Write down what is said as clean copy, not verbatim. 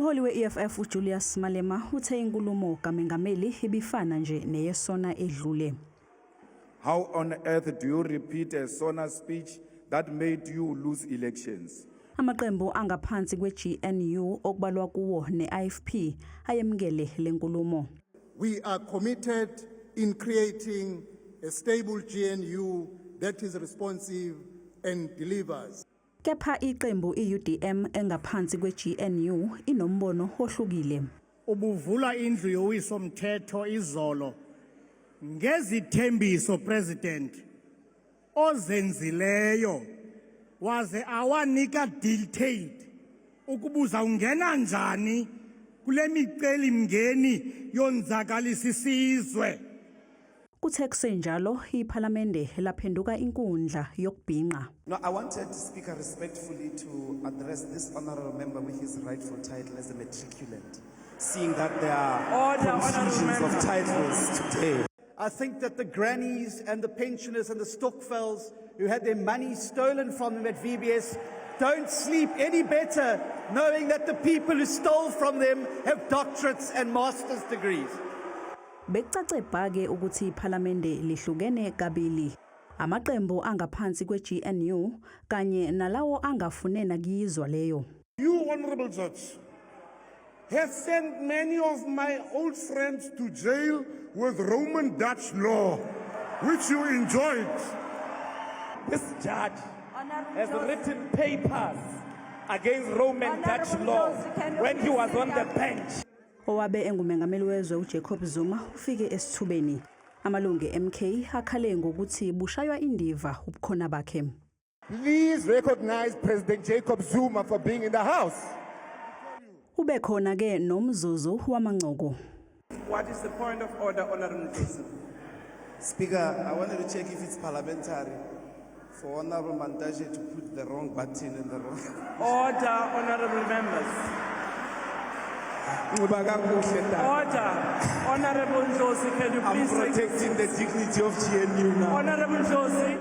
Umholi we-EFF uJulius Malema uthe inkulumo kaMengameli ibifana nje neyesona edlule. How on earth do you repeat a SONA speech that made you lose elections? Amaqembu angaphansi kwe-GNU okubalwa kuwo ne-IFP ayemukele lenkulumo. We are committed in creating a stable GNU that is responsive and delivers. Kepha iqembu i-UDM engaphansi kwe-GNU inombono ohlukile. Ubuvula indlu yowisomthetho izolo ngezithembiso president ozenzileyo waze awanika dictate ukubuza ungena njani kule miceli mngeni yonzakalisa isizwe. Kuthe kusenjalo iPhalamende laphenduka inkundla yokubhinqa. No, I wanted Speaker respectfully to address this honourable member with his rightful title as a matriculant, seeing that there are confusions of titles today. I think that the grannies and the pensioners and the Stokvels who had their money stolen from them at VBS don't sleep any better knowing that the people who stole from them have doctorates and master's degrees. Bekucace bhake ukuthi iPhalamende lihlukene kabili. Amaqembu angaphansi kwe-GNU kanye nalawo angafunena kuyizwa leyo. You, Honorable Judge, have sent many of my old friends to jail with Roman Dutch law, which you enjoyed. This judge has written papers against Roman Dutch law when he was on the bench. Owabe engumengameli wezwe uJacob Zuma ufike esithubeni. Amalungu MK akhale ngokuthi bushaywa indiva ubukhona bakhe. Please recognize President Jacob Zuma for being in the house. Ube khona ke nomzuzu wamangcoko. What is the point of order, Honorable Joseph? Speaker, I wanted to check if it's parliamentary for Honorable Mantashe to put the wrong button in the wrong. Order, Honorable members. Order, Honorable Josie, can you please... I'm protecting the dignity of GNU now. Honorable Josie.